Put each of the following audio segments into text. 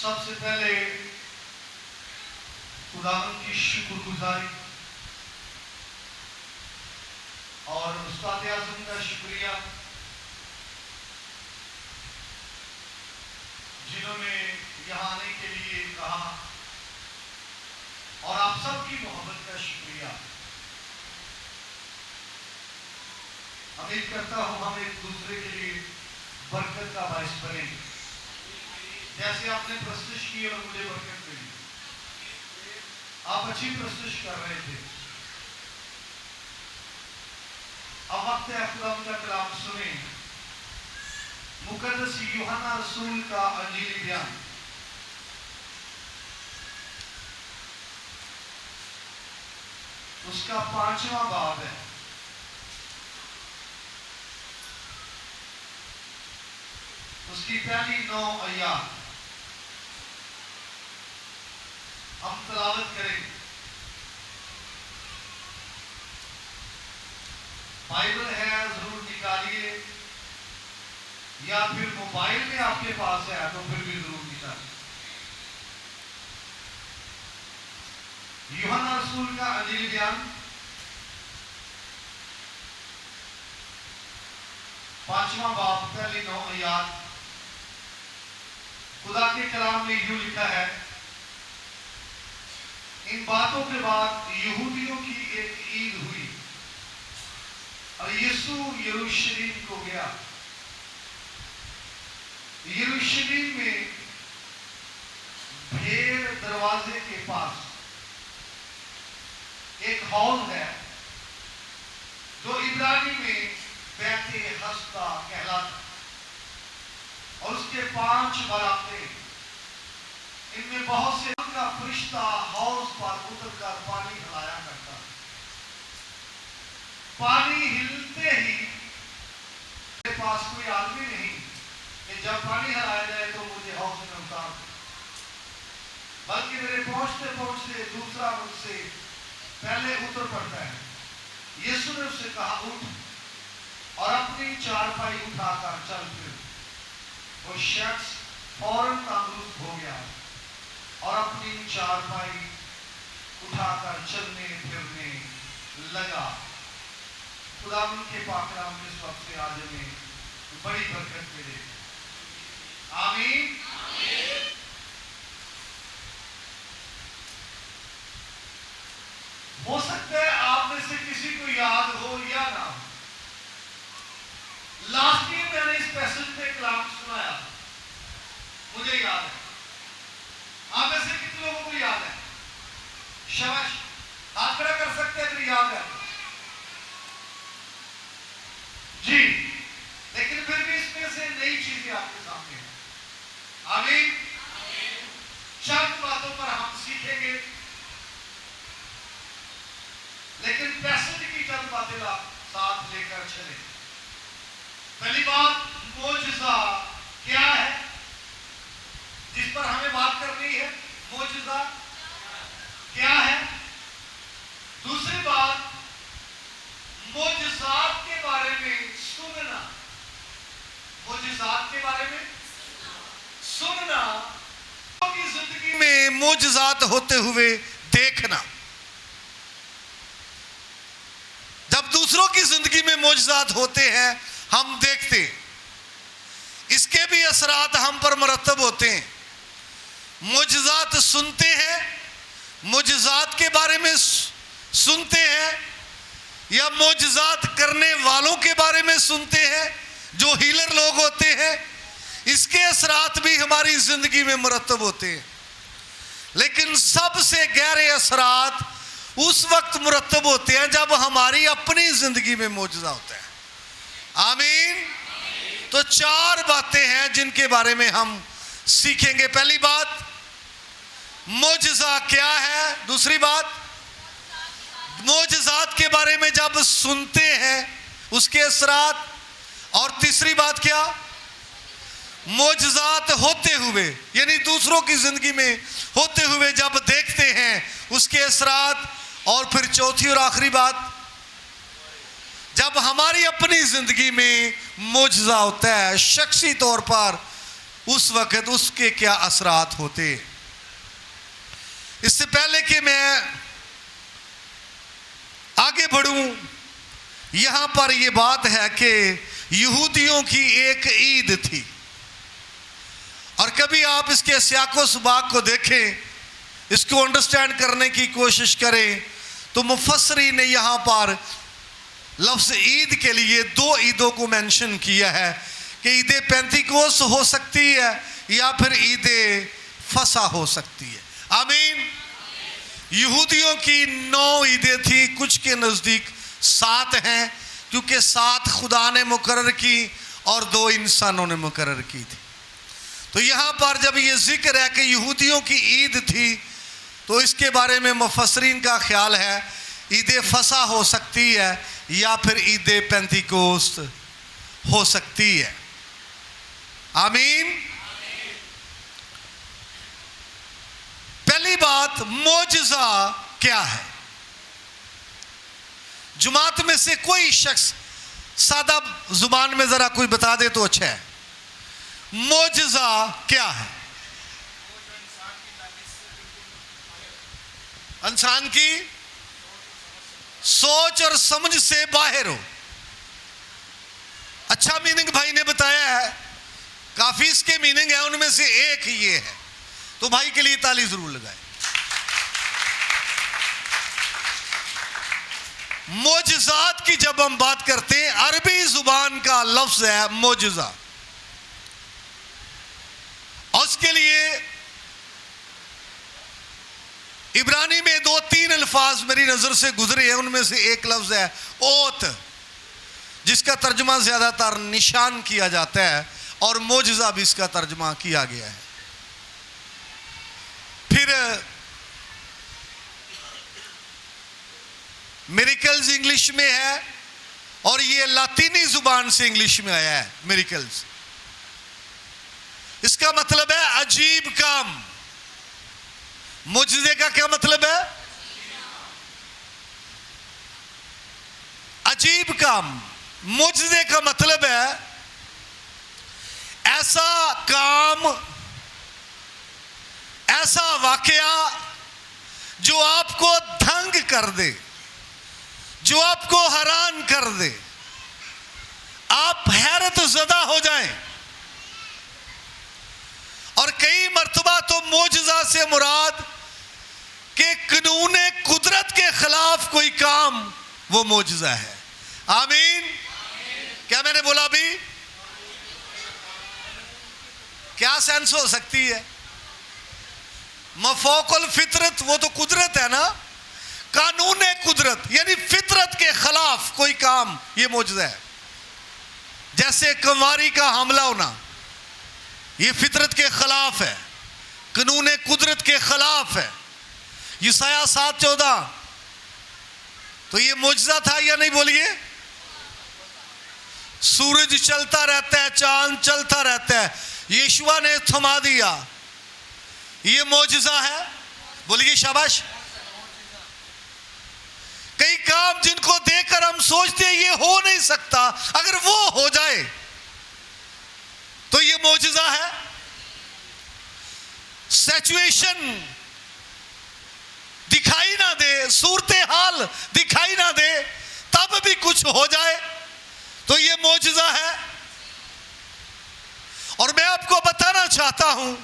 सबसे पहले खुदावंद की शुक्रगुजारी और उस्ताद आज़म का शुक्रिया जिन्होंने यहाँ आने के लिए कहा, और आप सबकी मोहब्बत का शुक्रिया। उम्मीद करता हूं हम एक दूसरे के लिए बरकत का बायस बनेंगे, जैसे आपने प्रस्तुत की और मुझे बरकत मिली। आप अच्छी प्रस्तुत कर रहे थे। अब वक्त है खुदावंद का कलाम सुने। मुकद्दस यूहन्ना रसूल का अंजीली बयान, उसका 5वां बाब है। उसकी पहली 9 आयत हम तलावत करेंगे। बाइबल है जरूर निकालिए, या फिर मोबाइल में आपके पास है तो फिर भी जरूर निकालिए। यूहन्ना रसूल का अंजीली बयान 5वां बाब पहली 9 आयत। खुदा के कलाम में यूं लिखा है, इन बातों के बाद यहूदियों की एक ईद हुई और यीशु यरूशलेम को गया। यरूशलेम में भेड़ दरवाजे के पास एक हौज है जो इब्रानी में बैते हस्ता कहलाता, और उसके 5 बरामदे, इनमें बहुत से का फरिश्ता हौज पर उतरकर पानी हिलाया करता। पानी हिलते ही मेरे पास कोई आदमी नहीं कि जब पानी हिलाया जाए तो मुझे हौज में उतार, बल्कि मेरे पहुंचते पहुंचते दूसरा मुझसे पहले उतर पड़ता है। यीशु ने उससे कहा, उठ और अपनी चारपाई उठाकर चल फिर। वो शख्स फौरन तंदुरुस्त हो गया और अपनी चारपाई उठाकर चलने फिरने लगा। खुदावंद के पाक कलाम के इस वक्त से आज में बड़ी बरकत मिले। आमीन। हो सकता है आप में से किसी को याद हो या ना हो, लास्ट ईयर मैंने इस पैसेज पे कलाम सुनाया, मुझे याद है। आप में से कितने लोगों को याद है? शाबाश, हाथ खड़ा कर सकते हैं अगर याद है जी। लेकिन फिर भी इसमें से नई चीजें आपके सामने हैं। आमीन। चंद बातों पर हम सीखेंगे, लेकिन पैसेज की चंद बातें साथ लेकर चले। पहली बात, मोजज़ा क्या है जिस पर हमें बात करनी है? मोजज़ा क्या है? दूसरी बात, मोजज़ात के बारे में सुनना। मोजज़ात के बारे में सुनना, की जिंदगी में मोजज़ात होते हुए देखना। जब दूसरों की जिंदगी में मोजज़ात होते हैं हम देखते, इसके भी असरात हम पर मुरतब होते हैं। मोजज़ात सुनते हैं, मोजज़ात के बारे में सुनते हैं, या मोजज़ात करने वालों के बारे में सुनते हैं जो हीलर लोग होते हैं, इसके असरात भी हमारी जिंदगी में मुरतब होते हैं। लेकिन सबसे गहरे असरात उस वक्त मुरतब होते हैं जब हमारी अपनी जिंदगी में मोजज़ा होता है। आमीन। तो 4 बातें हैं जिनके बारे में हम सीखेंगे। पहली बात, मोजज़ा क्या है। दूसरी बात, मोजज़ात के बारे में जब सुनते हैं उसके असरात। और तीसरी बात क्या, मोजज़ात होते हुए, यानी दूसरों की जिंदगी में होते हुए जब देखते हैं उसके असरात। और फिर चौथी और आखिरी बात, जब हमारी अपनी जिंदगी में मोजज़ा होता है, शख्सी तौर पर उस वक्त उसके क्या असरात होते। इससे पहले कि मैं आगे बढ़ूं, यहां पर यह बात है कि यहूदियों की एक ईद थी, और कभी आप इसके सियाको सुबाक को देखें, इसको अंडरस्टैंड करने की कोशिश करें, तो मुफस्सरी ने यहां पर लफ्ज़ ईद के लिए दो ईदों को मेंशन किया है कि ईद पेंतिकोस हो सकती है या फिर ईद फसा हो सकती है। आमीन। यहूदियों की 9 ईदें थी, कुछ के नज़दीक 7 हैं, क्योंकि 7 खुदा ने मुकर्रर की और 2 इंसानों ने मुकर्रर की थी। तो यहाँ पर जब ये जिक्र है कि यहूदियों की ईद थी, तो इसके बारे में मुफस्सरीन का ख्याल है ईद फसा हो सकती है या फिर ईद पेंतिकोस्त हो सकती है। आमीन। पहली बात, मोजज़ा क्या है? जुमात में से कोई शख्स सादा जुबान में जरा कोई बता दे तो अच्छा है। मोजज़ा क्या है? इंसान की सोच और समझ से बाहर हो। अच्छा मीनिंग भाई ने बताया है, काफी इसके मीनिंग है, उनमें से एक ये है, तो भाई के लिए ताली जरूर लगाए। मोजज़ात की जब हम बात करते हैं, अरबी जुबान का लफ्ज है मोजज़ा, और उसके लिए इब्रानी में 2-3 अल्फाज मेरी नजर से गुजरे हैं। उनमें से एक लफ्ज है ओत, जिसका तर्जुमा ज्यादातर निशान किया जाता है, और मोजज़ा भी इसका तर्जुमा किया गया है। फिर मिरेकल्स इंग्लिश में है, और ये लातीनी जुबान से इंग्लिश में आया है मिरेकल्स। इसका मतलब है अजीब काम। मुजज़े का क्या मतलब है? अजीब काम। मुजज़े का मतलब है ऐसा काम, ऐसा वाकया जो आपको दंग कर दे, जो आपको हैरान कर दे, आप हैरत ज़दा हो जाएं। और कई मर्तबा तो मोजज़ा से मुराद कि कानूने कुदरत के खिलाफ कोई काम, वो मोजज़ा है। आमीन। क्या मैंने बोला अभी? क्या सेंस हो सकती है? मफौकुल फितरत, वो तो कुदरत है ना। कानूने कुदरत यानी फितरत के खिलाफ कोई काम, ये मोजज़ा है। जैसे कुंवारी का हमला होना, ये फितरत के खिलाफ है, कानूने कुदरत के खिलाफ है। यसाया 7:14, तो ये मोजज़ा था या नहीं? बोलिए। सूरज चलता रहता है, चांद चलता रहता है, यीशुआ ने थमा दिया, ये मोजज़ा है। बोलिए शाबाश। कई काम जिनको देखकर हम सोचते हैं ये हो नहीं सकता, अगर वो हो जाए तो ये मोजज़ा है। सिचुएशन दिखाई ना दे, सूरत हाल दिखाई ना दे, तब भी कुछ हो जाए तो ये मोजज़ा है। और मैं आपको बताना चाहता हूं,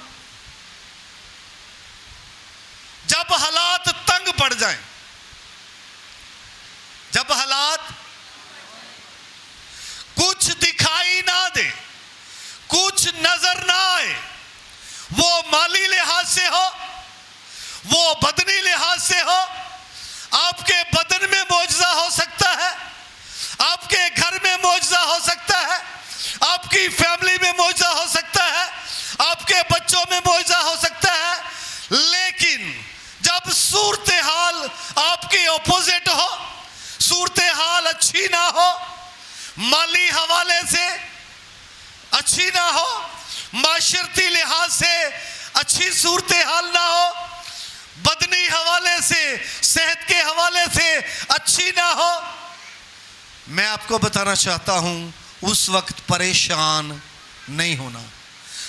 जब हालात तंग पड़ जाएं, जब हालात कुछ दिखाई ना दे, कुछ नजर ना आए, वो माली लिहाज से हो, वो बदनी लिहाज से हो, आपके बदन में मोजज़ा हो सकता है, आपके घर में मोजज़ा हो सकता है, आपकी फैमिली में मोजज़ा हो सकता है, आपके बच्चों में मोजज़ा हो सकता है। लेकिन जब सूरत हाल आपके ऑपोजिट हो, सूरत हाल अच्छी ना हो, माली हवाले से अच्छी ना हो, माशरती लिहाज से अच्छी सूरत हाल ना हो, बदनी हवाले से, सेहत के हवाले से अच्छी ना हो, मैं आपको बताना चाहता हूं उस वक्त परेशान नहीं होना।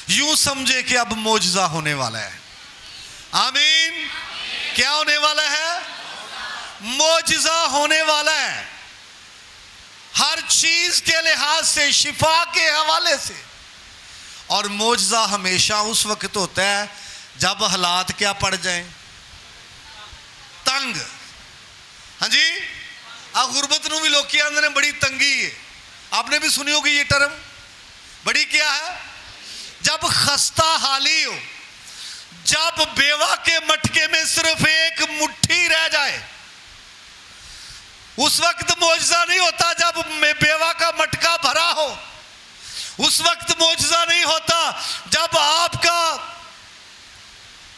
यूं समझे कि अब मोजज़ा होने वाला है। आमीन। क्या होने वाला है? मोजज़ा होने वाला है, हर चीज के लिहाज से, शिफा के हवाले से। और मोजज़ा हमेशा उस वक्त होता है जब हालात क्या पड़ जाएं? तंग। हाँ जी, आ गुरबत नूं भी लोग क्या आंदे ने बड़ी तंगी है। आपने भी सुनी होगी ये टर्म, बड़ी क्या है? जब खस्ता हाली हो, जब बेवा के मटके में सिर्फ एक मुट्ठी रह जाए, उस वक्त मोजज़ा नहीं होता। जब बेवा का मटका भरा हो, उस वक्त मोजज़ा नहीं होता। जब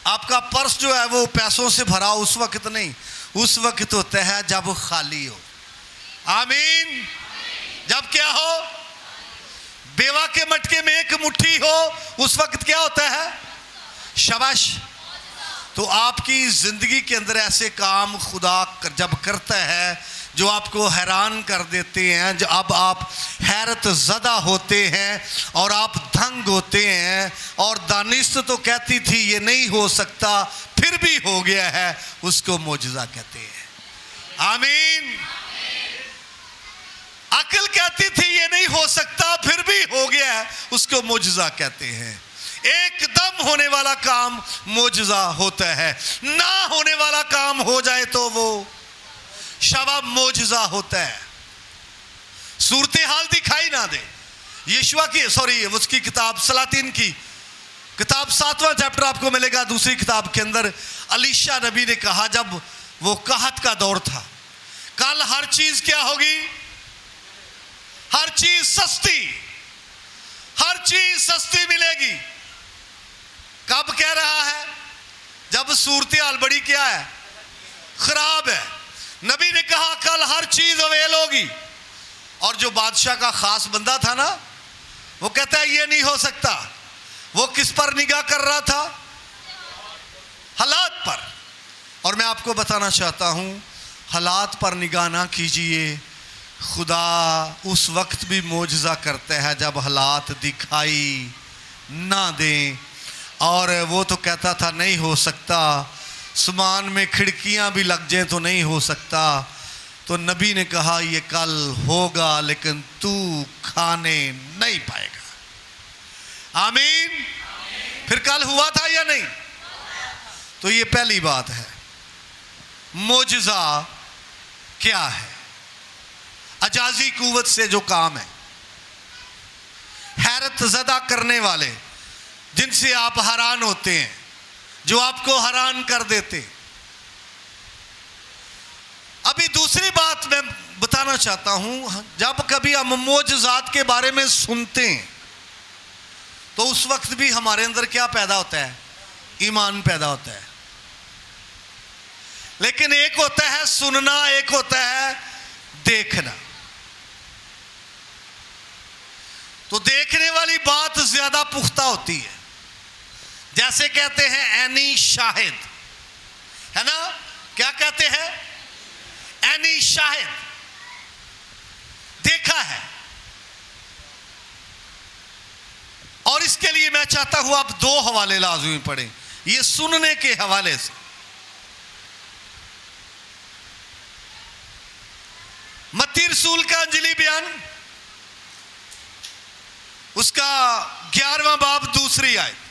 आपका पर्स जो है वो पैसों से भरा हो, उस वक्त नहीं। उस वक्त होता है जब खाली हो। आमीन। जब क्या हो? बेवा के मटके में एक मुट्ठी हो, उस वक्त क्या होता है? शाबाश। तो आपकी जिंदगी के अंदर ऐसे काम खुदा जब करता है जो आपको हैरान कर देते हैं, जो अब आप हैरत ज़दा होते हैं और आप दंग होते हैं। और दानिश तो कहती थी ये नहीं हो सकता, फिर भी हो गया है, उसको मोजज़ा कहते हैं। आमीन। अक्ल कहती थी ये नहीं हो सकता, फिर भी हो गया है, उसको मोजज़ा कहते हैं। एकदम होने वाला काम मोजज़ा होता है, ना होने वाला काम हो जाए तो वो शवा मोजज़ा होता है। सूरत हाल दिखाई ना दे। यीशुआ की उसकी किताब सलातीन की किताब 7वां चैप्टर आपको मिलेगा दूसरी किताब के अंदर। अलीशा नबी ने कहा, जब वो कहत का दौर था, कल हर चीज क्या होगी? हर चीज सस्ती, हर चीज सस्ती मिलेगी। कब कह रहा है? जब सूरत हाल बड़ी क्या है? खराब है। नबी ने कहा कल हर चीज अवेल होगी। और जो बादशाह का खास बंदा था ना, वो कहता है ये नहीं हो सकता। वो किस पर निगाह कर रहा था? हालात पर। और मैं आपको बताना चाहता हूं, हालात पर निगाह ना कीजिए। खुदा उस वक्त भी मोजज़ा करता है जब हालात दिखाई ना दें। और वो तो कहता था नहीं हो सकता, समान में खिड़कियां भी लग जाए तो नहीं हो सकता। तो नबी ने कहा ये कल होगा, लेकिन तू खाने नहीं पाएगा। आमीन। फिर कल हुआ था या नहीं? तो ये पहली बात है। मोजज़ा क्या है? अजाजी कुव्वत से जो काम है, हैरत ज़दा करने वाले, जिनसे आप हैरान होते हैं, जो आपको हैरान कर देते। अभी दूसरी बात मैं बताना चाहता हूं, जब कभी हम मोजज़ात के बारे में सुनते हैं तो उस वक्त भी हमारे अंदर क्या पैदा होता है? ईमान पैदा होता है। लेकिन एक होता है सुनना, एक होता है देखना। तो देखने वाली बात ज्यादा पुख्ता होती है। जैसे कहते हैं ऐनी शाहिद, है ना? क्या कहते हैं? ऐनी शाहिद, देखा है। और इसके लिए मैं चाहता हूं आप दो हवाले लाज़मी पढ़ें, ये सुनने के हवाले से। मत्ती रसूल का अंजलि बयान, उसका 11वां बाब दूसरी आयत।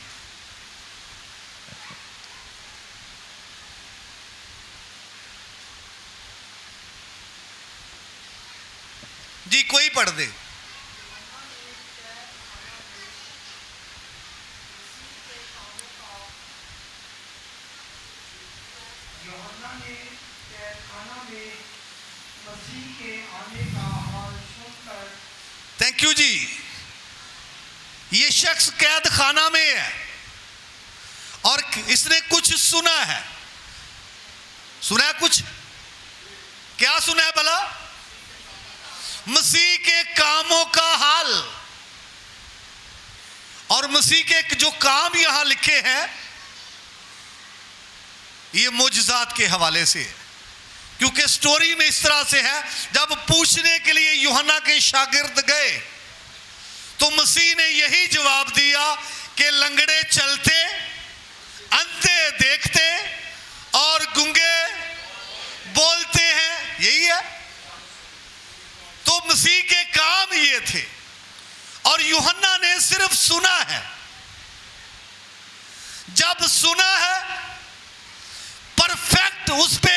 जी कोई पढ़ दे। थैंक यू जी। ये शख्स कैद खाना में है और इसने कुछ सुना है। सुना है कुछ? क्या सुना है भला? मसीह के कामों का हाल। और मसीह के जो काम यहां लिखे हैं ये मोजज़ात के हवाले से है। क्योंकि स्टोरी में इस तरह से है, जब पूछने के लिए यूहन्ना के शागिर्द गए तो मसीह ने यही जवाब दिया कि लंगड़े चलते, अंधे देखते और गूंगे बोलते हैं, यही है। तो मसीह के काम ये थे और यूहन्ना ने सिर्फ सुना है। जब सुना है, परफेक्ट उस पे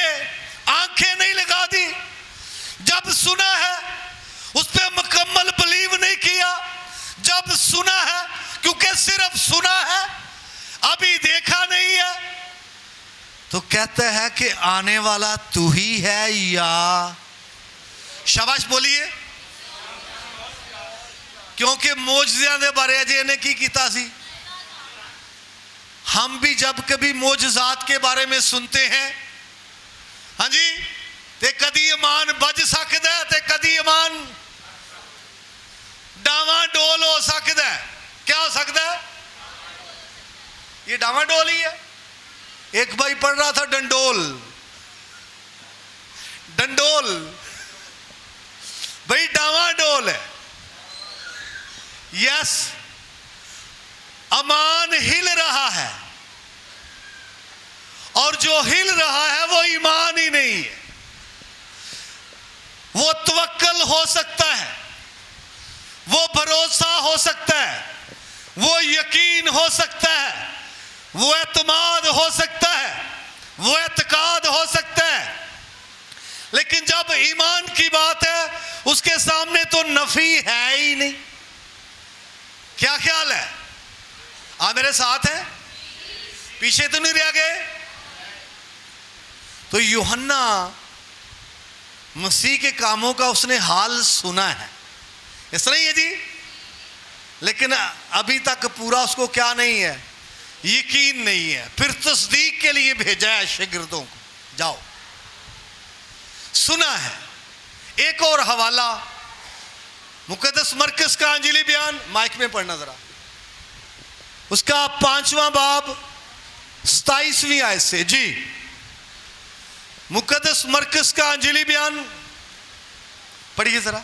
आंखें नहीं लगा दी। जब सुना है, उस पे मुकम्मल बिलीव नहीं किया। जब सुना है, क्योंकि सिर्फ सुना है, अभी देखा नहीं है, तो कहते हैं कि आने वाला तू ही है या, शाबाश बोलिए। क्योंकि मौजज़ियां दे बारे अजे ने की कीता सी। हम भी जब कभी मौजज़ात के बारे में सुनते हैं, हाँ जी, ते कदी ईमान बज सकता है, ते कदी ईमान डावाडोल हो सकता है। क्या हो सकता है? ये डावाडोल ही है। एक भाई पढ़ रहा था डंडोल, डंडोल भाई डावाडोल है। यस, अमान हिल रहा है और जो हिल रहा है वो ईमान ही नहीं है। वो तवक्कल हो सकता है, वो भरोसा हो सकता है, वो यकीन हो सकता है, वो एतमाद हो सकता है, वो एतकाद हो सकता है, लेकिन जब ईमान की बात है, उसके सामने तो नफी है ही नहीं। क्या ख्याल है? आप मेरे साथ हैं? पीछे तो नहीं रह गए? तो यूहन्ना मसीह के कामों का उसने हाल सुना है, इस तरह ही है जी, लेकिन अभी तक पूरा उसको क्या नहीं है, यकीन नहीं है। फिर तस्दीक के लिए भेजा है शागिर्दों को, जाओ। सुना है। एक और हवाला, मुकद्दस मरकस का अंजीली बयान, माइक में पढ़ना जरा, उसका 5वां बाब 27वीं आयत से जी। मुकद्दस मरकस का अंजीली बयान पढ़िए जरा।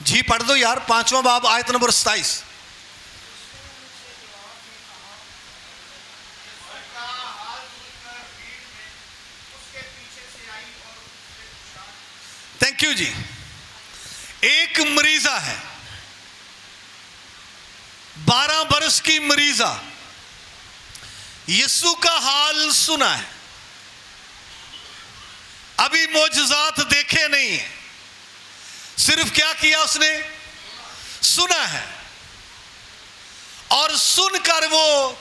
जी पढ़ दो यार, 5वां बाब आयत नंबर 27। थैंक यू जी। एक मरीजा है, 12 बरस की मरीजा, यीशु का हाल सुना है, अभी मौजज़ात देखे नहीं है, सिर्फ क्या किया उसने? सुना है। और सुनकर वो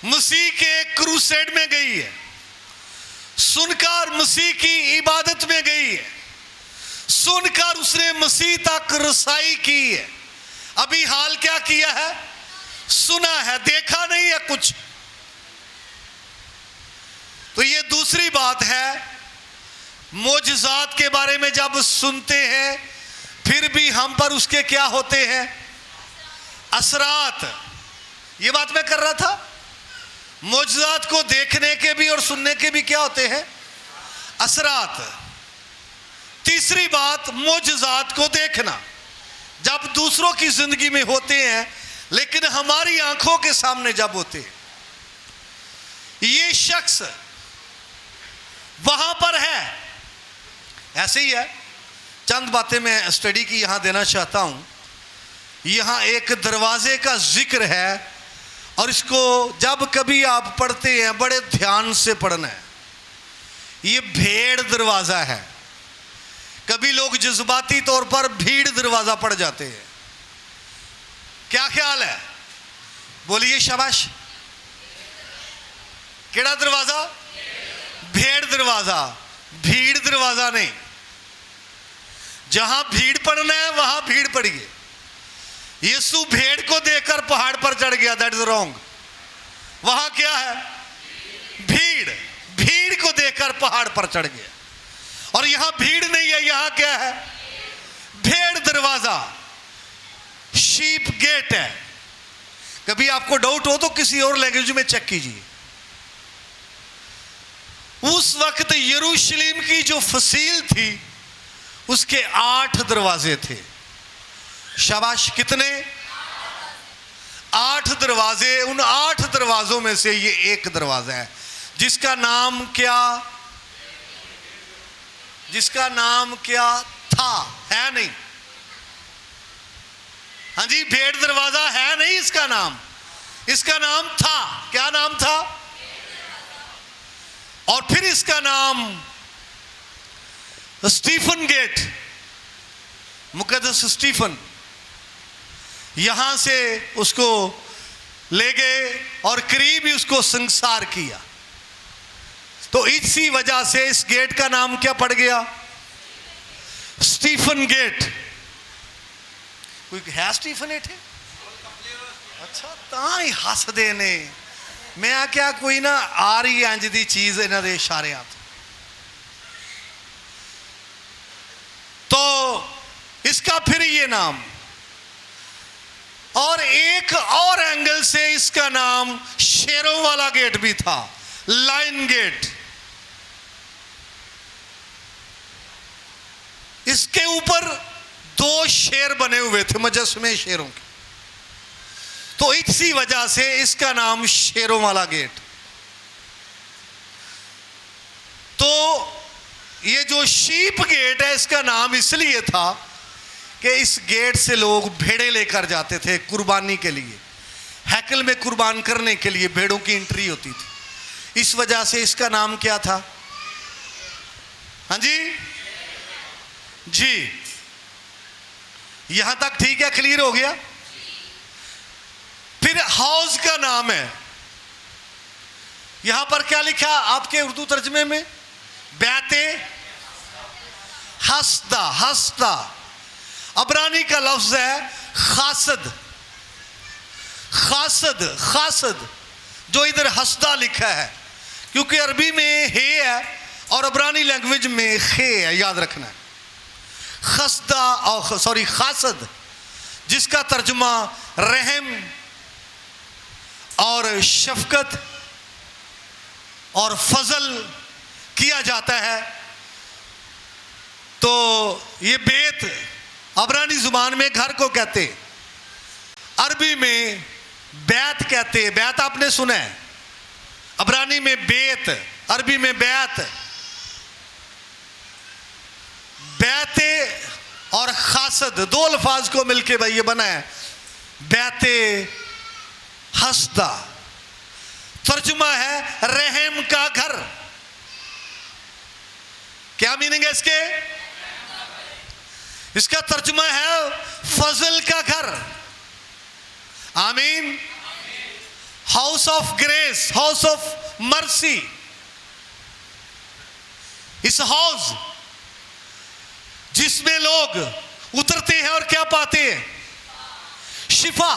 मसीह के क्रूसेड में गई है, सुनकर मसीह की इबादत में गई है, सुनकर उसने मसीह तक रसाई की है। अभी हाल क्या किया है? सुना है, देखा नहीं है कुछ। तो ये दूसरी बात है, मौजज़ात के बारे में जब सुनते हैं, फिर भी हम पर उसके क्या होते हैं? असरात। ये बात मैं कर रहा था, मौजज़ात को देखने के भी और सुनने के भी क्या होते हैं? असरात। तीसरी बात, मौजज़ात को देखना जब दूसरों की जिंदगी में होते हैं, लेकिन हमारी आंखों के सामने जब होते हैं। ये शख्स वहां पर है, ऐसे ही है। चंद बातें मैं स्टडी की यहां देना चाहता हूं। यहां एक दरवाजे का जिक्र है और इसको जब कभी आप पढ़ते हैं बड़े ध्यान से पढ़ना है। ये भेड़ दरवाजा है। कभी लोग जज्बाती तौर पर भीड़ दरवाजा पढ़ जाते हैं। क्या ख्याल है? बोलिए शाबाश। केड़ा दरवाजा? भेड़ दरवाजा, भीड़ दरवाजा नहीं। जहां भीड़ पड़ना है वहां भीड़ पड़िए। यीशु भेड़ को देखकर पहाड़ पर चढ़ गया, दैट इज रॉन्ग। वहां क्या है? भीड़। भीड़ को देखकर पहाड़ पर चढ़ गया, और यहां भीड़ नहीं है, यहां क्या है? भेड़ दरवाजा, शीप गेट है। कभी आपको डाउट हो तो किसी और लैंग्वेज में चेक कीजिए। उस वक्त यरूशलेम की जो फसील थी उसके 8 दरवाजे थे। शाबाश, कितने? 8 दरवाजे। उन 8 दरवाजों में से ये एक दरवाजा है जिसका नाम क्या, जिसका नाम क्या था? है नहीं? हाँ जी, भेड़ दरवाजा है नहीं इसका नाम, इसका नाम था। क्या नाम था? और फिर इसका नाम स्टीफन गेट, मुकद्दस स्टीफन। यहां से उसको ले गए और करीब ही उसको संसार किया। तो इसी वजह से इस गेट का नाम क्या पड़ गया? Stephen Gate. कोई है स्टीफन गेट है? अच्छा, ਤਾਂ ਹੀ ਹੱਸਦੇ ਨੇ। मैं क्या कोई ना आ रही इंज दी चीज इन्हां दे इशारियां तो इसका फिर ये नाम। और एक और एंगल से इसका नाम शेरों वाला गेट भी था, लाइन गेट। इसके ऊपर 2 शेर बने हुए थे, मुजस्समे शेरों के। तो इसी वजह से इसका नाम शेरों वाला गेट। तो ये जो शीप गेट है इसका नाम इसलिए था कि इस गेट से लोग भेड़े लेकर जाते थे कुर्बानी के लिए। हैकल में कुर्बान करने के लिए भेड़ों की एंट्री होती थी। इस वजह से इसका नाम क्या था? हाँ जी जी, यहां तक ठीक है, क्लियर हो गया। फिर हाउस का नाम है, यहां पर क्या लिखा आपके उर्दू तर्जमे में? बैते हस्दा। हस्दा अबरानी का लफ्ज है खासद। खासद, खासद, जो इधर हस्दा लिखा है, क्योंकि अरबी में हे है और अबरानी लैंग्वेज में खे है, याद रखना है। खस्दा और सॉरी खासद, जिसका तर्जुमा रहम और शफकत और फजल किया जाता है। तो ये बेत अबरानी जुबान में घर को कहते, अरबी में बैत कहते। बैत आपने सुना है, अबरानी में बेत, अरबी में बैत। बैते और खासद 2 अल्फाज को मिलके भाई ये बना है बैते हस्दा। तर्जुमा है रहम का घर। क्या मीनिंग है इसके? इसका तर्जुमा है फजल का घर। आमीन। House of grace, house of mercy. इस हाउस जिसमें लोग उतरते हैं और क्या पाते हैं? शिफा।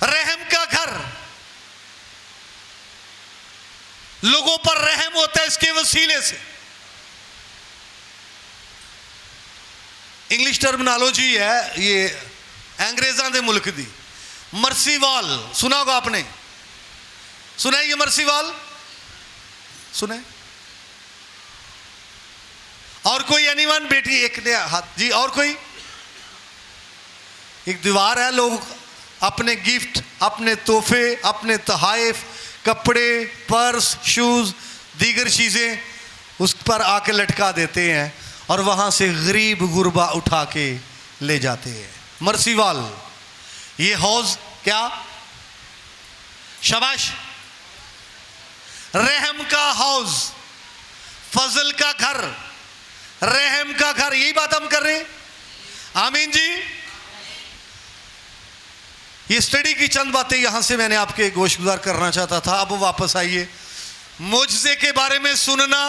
रहम का घर, लोगों पर रहम होता है इसके वसीले से। इंग्लिश टर्मिनोलॉजी है ये अंग्रेज़ां दे मुल्क दी। मर्सी वॉल सुना होगा आपने, सुना है ये मर्सी वॉल? सुना है? और कोई एनीवन? बेटी एक ने हाथ जी। और कोई? एक दीवार है, लोग अपने गिफ्ट, अपने तोहफे, अपने तहाइफ, कपड़े, पर्स, शूज, दीगर चीज़ें उस पर आके लटका देते हैं और वहाँ से गरीब गुरबा उठा के ले जाते हैं। मर्सी वॉल, ये हौज क्या? शाबाश। रहम का हौज, फजल का घर, रहम का घर, यही बात हम कर रहे हैं। आमीन जी। ये स्टडी की चंद बातें यहां से मैंने आपके गोशगुजार करना चाहता था। अब वापस आइए मुझसे के बारे में सुनना।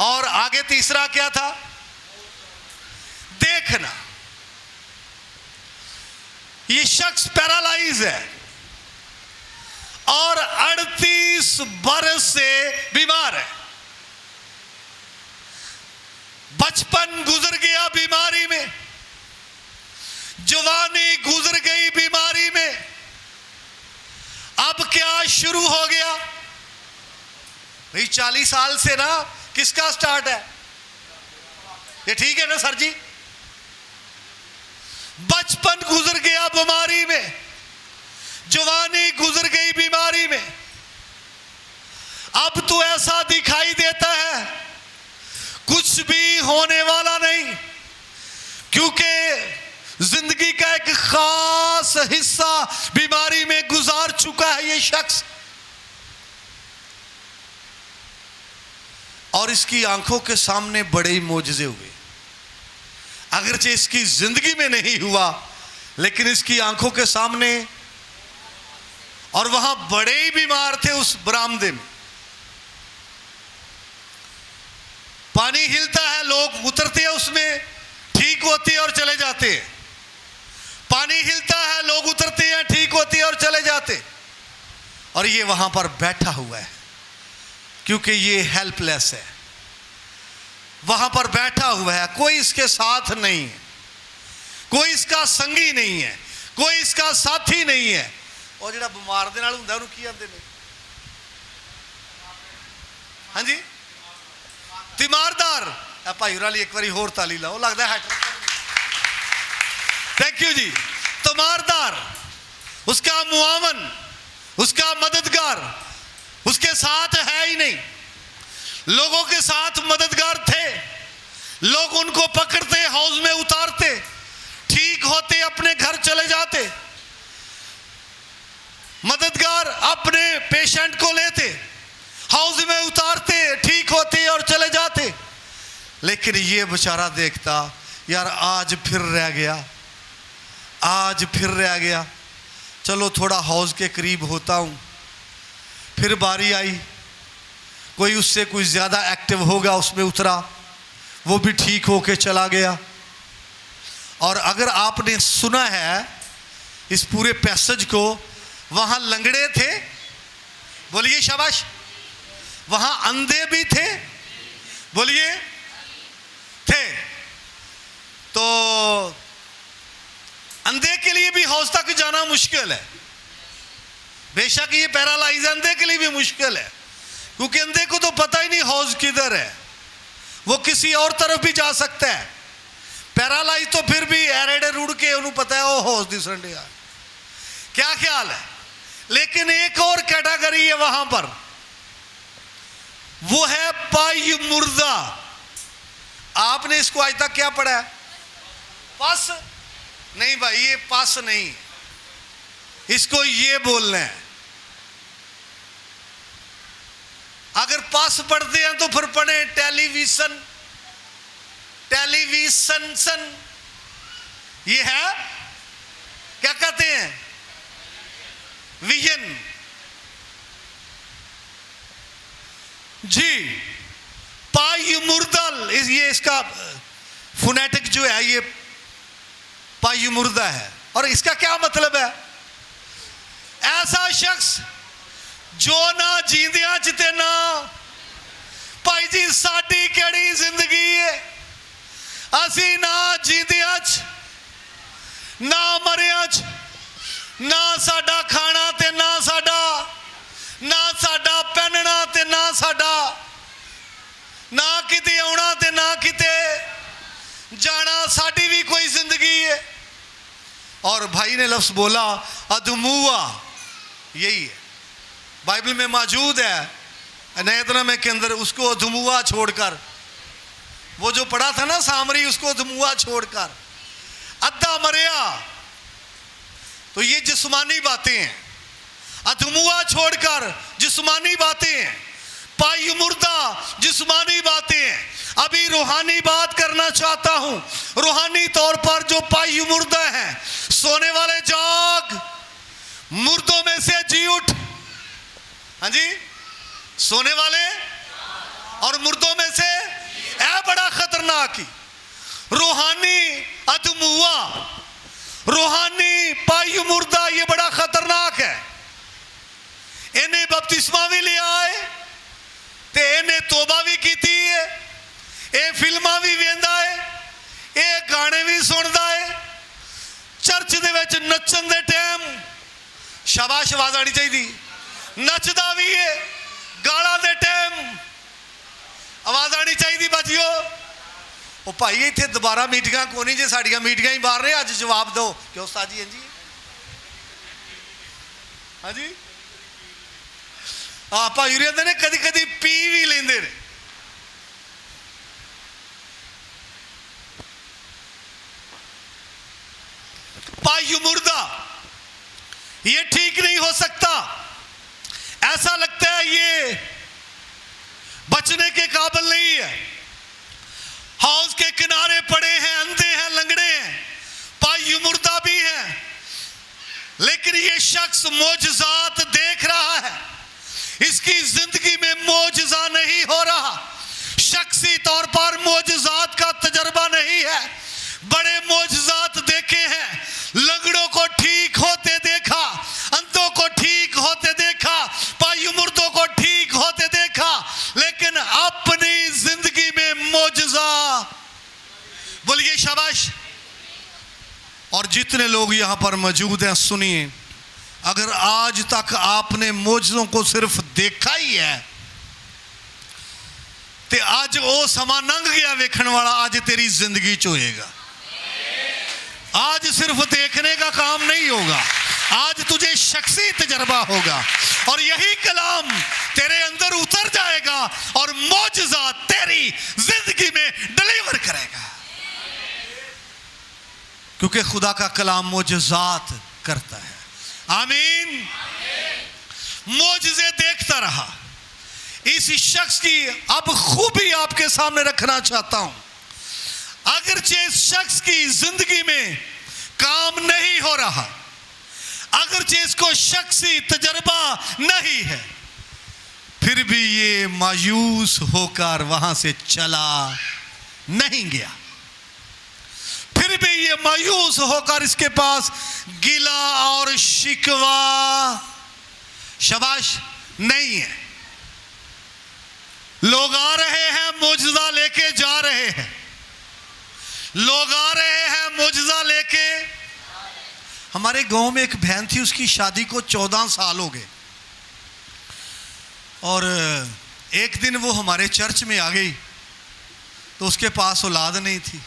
और आगे तीसरा क्या था? देखना। ये शख्स पैरालाइज है और 38 बरस से बीमार है। बचपन गुजर गया बीमारी में, जवानी गुजर गई बीमारी में, अब क्या शुरू हो गया? भाई 40 साल से ना किसका स्टार्ट है? ये ठीक है ना सर जी? बचपन गुजर गया बीमारी में, जवानी गुजर गई बीमारी में, अब तो ऐसा दिखाई देता है कुछ भी होने वाला नहीं, क्योंकि जिंदगी का एक खास हिस्सा बीमारी में गुजार चुका है ये शख्स, और इसकी आंखों के सामने बड़े ही मोजज़े हुए। अगरचे इसकी जिंदगी में नहीं हुआ, लेकिन इसकी आंखों के सामने, और वहां बड़े ही बीमार थे उस बरामदे में। पानी हिलता है, लोग उतरते हैं उसमें, ठीक होते हैं और चले जाते हैं। पानी हिलता है, लोग उतरते हैं, ठीक होते हैं और चले जाते, और ये वहां पर बैठा हुआ है क्योंकि ये हेल्पलेस है। वहां पर बैठा हुआ है, कोई इसके साथ नहीं है, कोई इसका संगी नहीं है, कोई इसका साथी नहीं है। और जिहड़ा बीमार दे नाल हुंदा उहनूं की आंदे ने? हाँ जी, तीमारदार। भाई होरां लई एक बारी होर ताली लाओ, लगदा है। थैंक यू जी। तीमारदार, उसका मुआवन, उसका मददगार उसके साथ है ही नहीं। लोगों के साथ मददगार थे, लोग उनको पकड़ते, हाउस में उतारते, ठीक होते अपने घर चले जाते। मददगार अपने पेशेंट को लेते, हाउस में उतारते, ठीक होते और चले जाते। लेकिन ये बेचारा देखता, यार आज फिर रह गया, आज फिर रह गया, चलो थोड़ा हाउस के करीब होता हूं। फिर बारी आई, कोई उससे कुछ ज़्यादा एक्टिव होगा, उसमें उतरा, वो भी ठीक होके चला गया। और अगर आपने सुना है इस पूरे पैसेज को, वहाँ लंगड़े थे, बोलिए शाबाश, वहाँ अंधे भी थे, बोलिए थे। तो अंधे के लिए भी हौज तक जाना मुश्किल है, बेशक ये पैरालाइज अंधे के लिए भी मुश्किल है, क्योंकि अंधे को तो पता ही नहीं हौज किधर है, वो किसी और तरफ भी जा सकता है। पैरालाइज तो फिर भी एरेडे रुड़ के उन्हें पता है वो हौज दिसन यार, क्या ख्याल है। लेकिन एक और कैटेगरी है वहां पर, वो है पाई मुर्दा। आपने इसको आज तक क्या पढ़ा है? पास नहीं भाई, ये पास नहीं, इसको ये बोलना है। अगर पास पढ़ते हैं तो फिर पढ़े टेलीविजन, टेलीविजन, ये है क्या कहते हैं? विजन जी। पाई मुर्दल, ये इसका फोनेटिक जो है ये पाई मुर्दा है। और इसका क्या मतलब है? ऐसा शख्स जो ना जींदियां च ते ना, भाई जी साडी केड़ी जिंदगी है, असी ना जींदियां च ना मरियां च, ना साडा खाना ते ना साडा पहनना ते ना साडा, ना किते आउणा ते ना किते जाना, साडी भी कोई जिंदगी है। और भाई ने लफ्ज बोला अदमुआ, यही है बाइबल में मौजूद है नयतनामे के अंदर। उसको अदमुआ छोड़कर, वो जो पढ़ा था ना सामरी, उसको अदमुआ छोड़कर अद्धा मरिया, तो ये जिस्मानी बातें हैं। अदमुआ छोड़कर जिस्मानी बातें हैं, पाई मुर्दा जिस्मानी बातें हैं। अभी रूहानी बात करना चाहता हूं। रूहानी तौर पर जो पाई मुर्दा है, सोने वाले जाग, मुर्दों में से जी उठ। हाँ जी, सोने वाले और मुर्दों में से, ऐ बड़ा खतरनाक ही रूहानी अदमुआ, रूहानी पाई मुर्दा, ये बड़ा खतरनाक है। इन्हें बपतिस्मा भी लिया है ते इन्हें तोबा भी की है, ये फिल्मां भी वेंदा है, ये गाने भी सुनता है, चर्च दे विच नचन दे टाइम शाबाश आवाज आनी चाहिए, नचदा भी है, गाला दे टाइम आवाज आनी चाहिए बाजियो। ਉਹ ਭਾਈ ਇੱਥੇ ਦੁਬਾਰਾ ਮੀਟਿੰਗਾਂ ਕੋਈ ਨਹੀਂ, ਜੇ ਸਾਡੀਆਂ ਮੀਟਿੰਗਾਂ ਹੀ ਬਾਹਰ ਨੇ ਅੱਜ ਜਵਾਬ ਦਿਓ। ਕਿਉਂ ਉਸਤਾਦ ਜੀ? ਹਾਂਜੀ ਹਾਂਜੀ ਆ ਭਾਈ ਰਹਿੰਦੇ ਨੇ ਕਦੀ ਕਦੀ ਪੀ ਵੀ ਲੈਂਦੇ ਨੇ। भाई मुर्दा ये ठीक नहीं हो सकता, ऐसा लगता है ये बचने के काबिल नहीं है। हाउस के किनारे पड़े हैं, अंधे हैं, लंगड़े हैं, भाई मुर्दा भी है, लेकिन ये शख्स मोजज़ात देख रहा है। इसकी जिंदगी में मोजज़ा नहीं हो रहा, शख्सी तौर पर मोजज़ात का तजर्बा नहीं है। बड़े मोजज़ात देखे हैं, लंगड़ों को ठीक होते देखा, अंधों को ठीक होते देखा, पायु मुर्दों को ठीक होते देखा, लेकिन अपनी जिंदगी में मोजज़ा। बोलिए शाबाश। और जितने लोग यहां पर मौजूद हैं सुनिए, अगर आज तक आपने मोजज़ों को सिर्फ देखा ही है तो आज वो समा लंघ गया वेखण वाला, आज तेरी जिंदगी च होएगा। आज सिर्फ देखने का काम नहीं होगा, आज तुझे शख्सी तजर्बा होगा और यही कलाम तेरे अंदर उतर जाएगा और मौजज़ा तेरी जिंदगी में डिलीवर करेगा, क्योंकि खुदा का कलाम मौजज़ात करता है। आमीन। मौजज़े देखता रहा। इस शख्स की अब खूबी आपके सामने रखना चाहता हूं। अगरचे इस शख्स की जिंदगी में काम नहीं हो रहा, अगरचे इसको शख्सी तजर्बा नहीं है, फिर भी ये मायूस होकर वहां से चला नहीं गया। फिर भी ये मायूस होकर इसके पास गिला और शिकवा शाबाश नहीं है। लोग आ रहे हैं, मौजज़ा लेके जा रहे हैं, लोग आ रहे हैं मौजज़ा लेके। हमारे गांव में एक बहन थी, उसकी शादी को 14 साल हो गए और एक दिन वो हमारे चर्च में आ गई तो उसके पास औलाद नहीं थी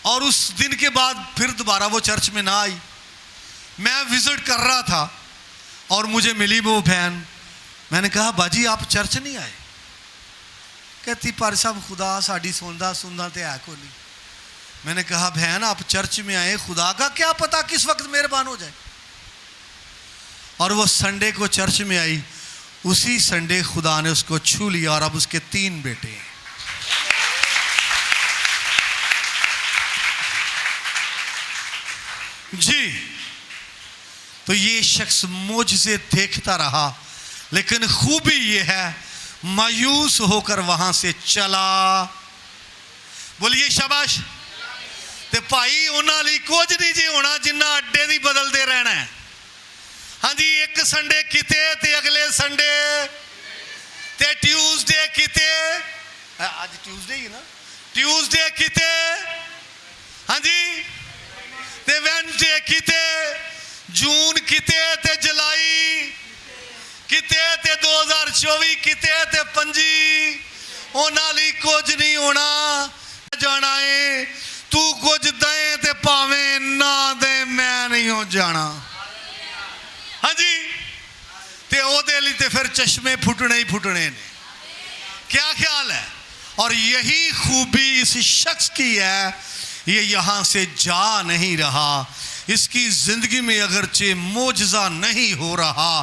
और उस दिन के बाद फिर दोबारा वो चर्च में ना आई। मैं विजिट कर रहा था और मुझे मिली वो बहन। मैंने कहा बाजी आप चर्च नहीं आए? कहती पर साहब खुदा साड़ी सुनदा सुनदा ते है को नहीं। मैंने कहा बहन आप चर्च में आए, खुदा का क्या पता किस वक्त मेहरबान हो जाए। और वो संडे को चर्च में आई, उसी संडे खुदा ने उसको छू लिया और अब उसके 3 बेटे हैं। जी, तो ये शख्स मुझसे देखता रहा, लेकिन खूबी ये है मायूस होकर वहां से चला। बोलिए शाबाश। ते भाई उन्हां लई कुछ नहीं जी होना जिन्ना अड्डे दी बदलते रहना है। हाँ जी, एक संडे किते ते अगले संडे ते ट्यूसडे किते, आज ट्यूसडे ही ना, ट्यूसडे किते, हाँ जी, ते वेडनेसडे किते, जून किते ते जुलाई किते ते 2024 किते ते 25। उन्हां लई कुछ नहीं होना जाना है। तू कुछ दे ते भावें ना दे, मैं नहीं हो जाना। हाँ जी, ते ओदे लई ते फिर चश्मे फुटने ही फुटने ने। क्या ख्याल है? और यही खूबी इस शख्स की है, ये यहां से जा नहीं रहा। इसकी जिंदगी में अगरचे मोजज़ा नहीं हो रहा,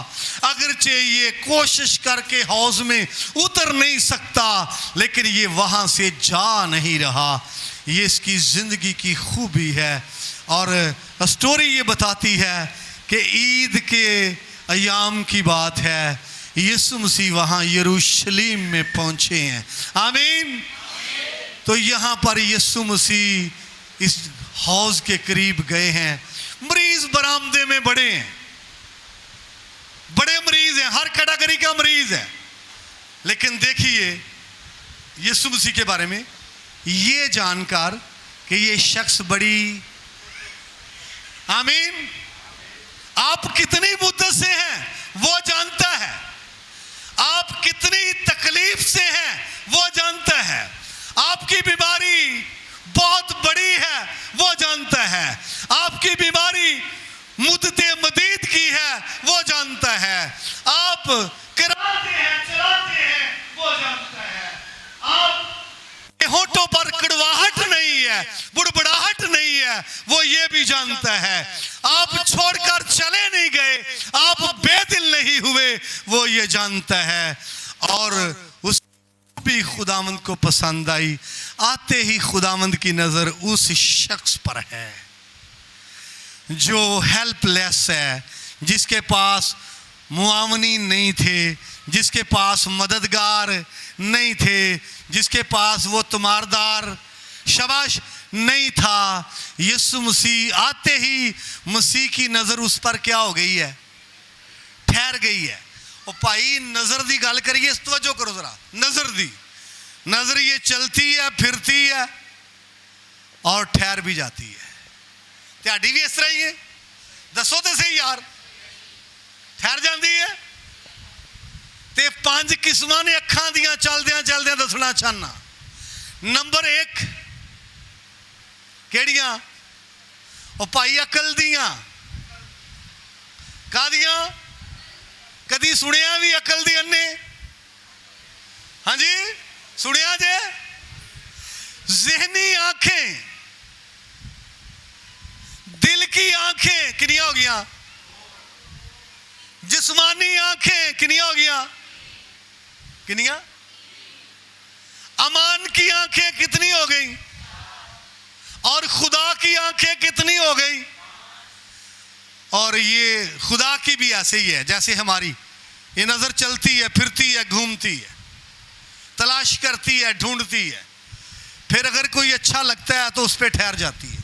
अगरचे ये कोशिश करके हौज में उतर नहीं सकता, लेकिन ये वहां से जा नहीं रहा। ये इसकी जिंदगी की खूबी है। और स्टोरी ये बताती है कि ईद के अयाम की बात है, यीशु मसीह वहां यरूशलेम में पहुंचे हैं। आमीन। तो यहां पर यीशु मसीह इस हौज के करीब गए हैं। मरीज बरामदे में बड़े हैं, बड़े मरीज हैं, हर कैटेगरी का मरीज है। लेकिन देखिए यीशु मसीह के बारे में ये जानकर कि ये शख्स बड़ी, आमीन, आप कितनी मुद्दत से हैं वो जानता है। आप कितनी तकलीफ से हैं वो जानता है, आपकी बीमारी बहुत बड़ी है वो जानता है, आपकी बीमारी मुद्दते मदीद की है वो जानता है, आप कराते हैं चलाते हैं वो जानता है, आप होठों पर कड़वाहट नहीं है, बुड़बुड़ाहट नहीं है वो ये भी जानता है, आप छोड़कर चले नहीं गए, आप बेदिल नहीं हुए वो ये जानता है। और उस भी खुदावंद को पसंद आई, आते ही खुदावंद की नजर उस शख्स पर है जो हेल्पलेस है, जिसके पास मुआवनी नहीं थे, जिसके पास मददगार नहीं थे, जिसके पास वो तुमारदार शाबाश नहीं था। यीशु मसीह आते ही मसीह की नज़र उस पर क्या हो गई है, ठहर गई है। और भाई नज़र दी गल करिए, तवज्जो करो जरा, नज़र दी, नज़र ये चलती है फिरती है और ठहर भी जाती है। त्याड़ी भी इस तरह ही है, दसो तो सही यार, ठहर जाती है। ते 5 किस्मां ने अखां दियां चलदियां चलदियां दसना चाहना। नंबर 1 केड़ियां? ओ भाई अकल दियां। कादियां? कदी सुनिया भी अकल दी अन्ने? हाँ जी सुनिया जे? ज़हनी आंखें, दिल की आंखें कितनी हो गया? जिस्मानी आंखें कितनी हो गया? कितनियां? अमान की आंखें कितनी हो गई? और खुदा की आंखें कितनी हो गई? और ये खुदा की भी ऐसे ही है जैसे हमारी ये नजर चलती है फिरती है घूमती है, तलाश करती है ढूंढती है, फिर अगर कोई अच्छा लगता है तो उस पर ठहर जाती है।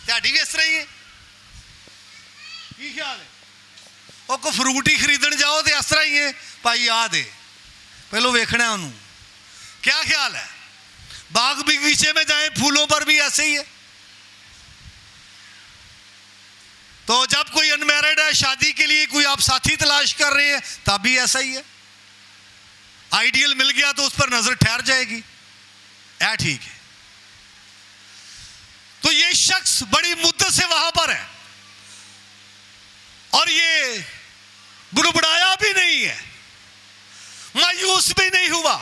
ध्याड़ी भी इस तरह ही है। की ख्याल है? वो को फ्रूट ही खरीदन जाओ तो इस तरह ही है, भाई आ दे पहलो वेखना उन्होंने, क्या ख्याल है? बाग बगीचे में जाए फूलों पर भी ऐसे ही है। तो जब कोई अनमैरिड है, शादी के लिए कोई आप साथी तलाश कर रहे हैं, तब भी ऐसा ही है। आइडियल मिल गया तो उस पर नजर ठहर जाएगी, ऐ ठीक है। तो ये शख्स बड़ी मुद्दत से वहां पर है और ये बुड़बुड़ाया भी नहीं है, मायूस भी नहीं हुआ,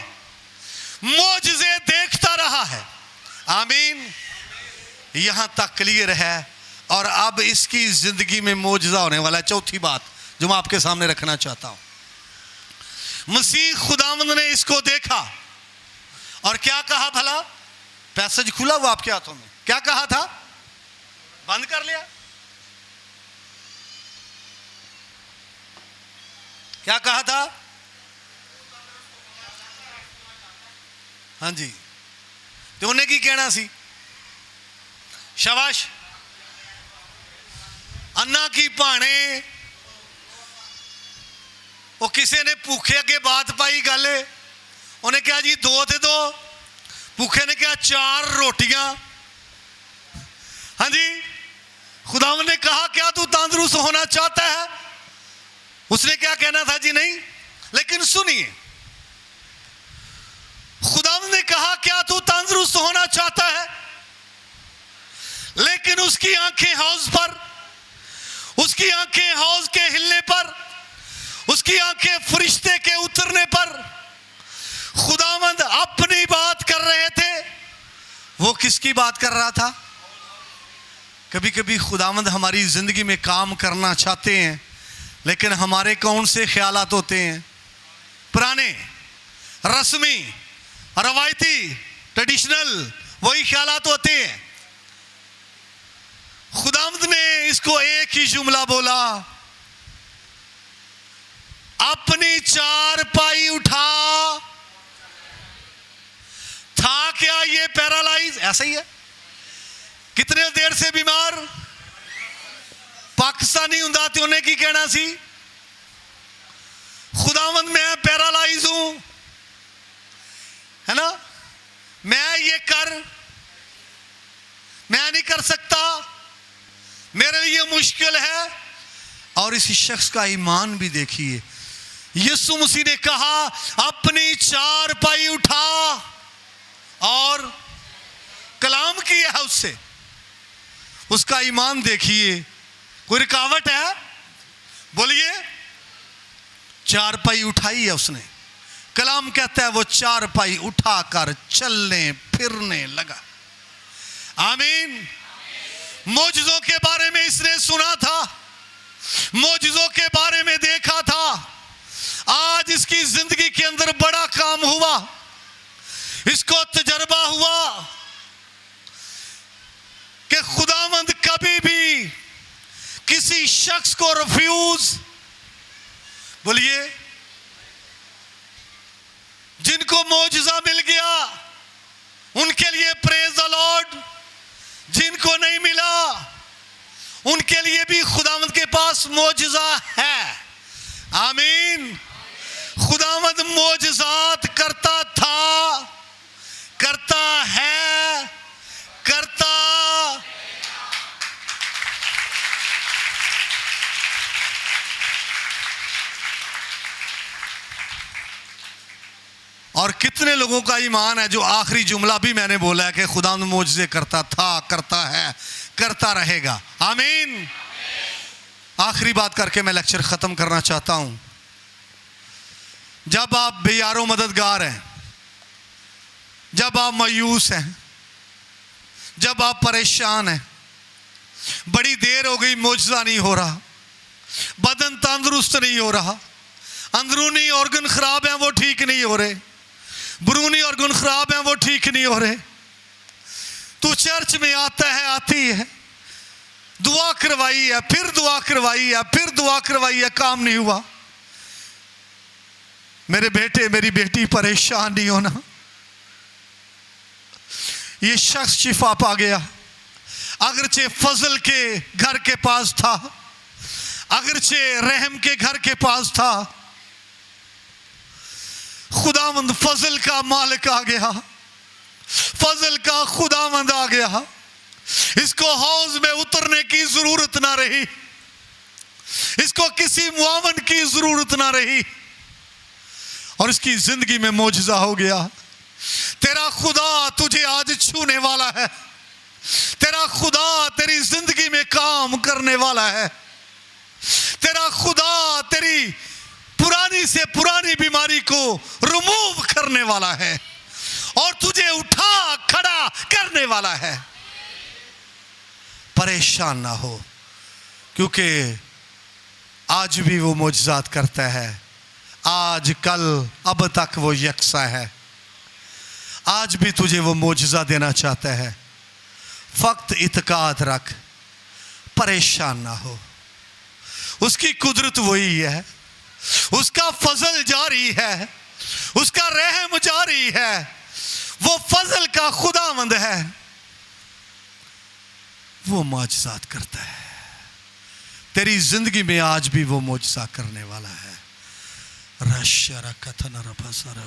मौजज़े देखता रहा है। आमीन। यहां तक क्लियर है। और अब इसकी जिंदगी में मौजज़ा होने वाला है। चौथी बात जो मैं आपके सामने रखना चाहता हूं, मसीह खुदावंद ने इसको देखा और क्या कहा? भला पैसेज खुला हुआ आपके हाथों में, क्या कहा था? बंद कर लिया। क्या कहा था? हाँ जी, तो उन्हें की कहना सी? शाबाश। अन्ना की भाने वो किसी ने भूखे अगे बात पाई गल, उन्हें कहा जी 2 ते 2, भूखे ने कहा 4 रोटियां। हाँ जी, खुदावंद ने कहा क्या तू तंदुरुस्त होना चाहता है? उसने क्या कहना था जी? नहीं। लेकिन सुनिए, खुदावंद ने कहा क्या तू तंदुरुस्त होना चाहता है? लेकिन उसकी आंखें हौज पर, उसकी आंखें हौज के हिलने पर, उसकी आंखें फरिश्ते के उतरने पर खुदावंद अपनी बात कर रहे थे। वो किसकी बात कर रहा था? कभी कभी खुदावंद हमारी जिंदगी में काम करना चाहते हैं, लेकिन हमारे कौन से ख्यालात होते हैं? पुराने, रस्मी, रवायती, ट्रेडिशनल, वही ख्यालात होते हैं। खुदावंद ने इसको एक ही जुमला बोला, अपनी चारपाई उठा। था क्या ये पैरालाइज? ऐसा ही है। कितने देर से बीमार? पाकिस्तानी हुंदा ते उन्हें की कहना सी? खुदावंद मैं पैरालाइज हूं, है ना, मैं ये मैं नहीं कर सकता, मेरे लिए मुश्किल है। और इस शख्स का ईमान भी देखिए, यीशु मसीह ने कहा अपनी चारपाई उठा और कलाम किया है उससे। उसका ईमान देखिए, कोई रुकावट है? बोलिए। चारपाई उठाई है उसने। कलाम कहता है वो चारपाई उठाकर चलने फिरने लगा। आमीन। मौजज़ों के बारे में इसने सुना था, मौजज़ों के बारे में देखा था। आज इसकी जिंदगी के अंदर बड़ा काम हुआ, इसको तजर्बा हुआ कि खुदावंद कभी भी किसी शख्स को रिफ्यूज, बोलिए, जिनको मौजज़ा मिल गया उनके लिए प्रेज द लॉर्ड, जिनको नहीं मिला उनके लिए भी खुदावंद के पास मौजज़ा है। आमीन। खुदावंद मौजज़ात करता था, करता है, करता। और कितने लोगों का ईमान है जो आखिरी जुमला भी मैंने बोला है कि खुदावंद मौजज़े करता था, करता है, करता रहेगा। आमीन। आखिरी बात करके मैं लेक्चर खत्म करना चाहता हूं। जब आप बेयारो मददगार हैं, जब आप मायूस हैं, जब आप परेशान हैं, बड़ी देर हो गई मौजज़ा नहीं हो रहा, बदन तंदुरुस्त नहीं हो रहा, अंदरूनी ऑर्गन खराब हैं वो ठीक नहीं हो रहे, बरूनी ऑर्गन खराब हैं वो ठीक नहीं हो रहे, तू चर्च में आता है, आती है, दुआ करवाई है, फिर दुआ करवाई है, फिर दुआ करवाई है, काम नहीं हुआ। मेरे बेटे मेरी बेटी परेशान नहीं होना। ये शख्स शिफा पा गया, अगरचे फजल के घर के पास था, अगरचे रहम के घर के पास था, खुदावंद फजल का मालिक आ गया, फजल का खुदावंद आ गया। इसको हौज में उतरने की जरूरत ना रही, इसको किसी मुआवन की जरूरत ना रही, और इसकी जिंदगी में मौजज़ा हो गया। तेरा खुदा तुझे आज छूने वाला है, तेरा खुदा तेरी जिंदगी में काम करने वाला है, तेरा खुदा तेरी पुरानी से पुरानी बीमारी को रिमूव करने वाला है और तुझे उठा खड़ा करने वाला है। परेशान ना हो, क्योंकि आज भी वो मौजज़ात करता है, आज कल अब तक वो यकसा है, आज भी तुझे वो मौजज़ा देना चाहता है। फक्त इत्काद रख, परेशान ना हो। उसकी कुदरत वही है, उसका फजल जारी है, उसका रहम जारी है, वो फजल का खुदावंद है, वो मौजज़ात करता है। तेरी जिंदगी में आज भी वो मौजज़ा करने वाला है। रश कथन रफसर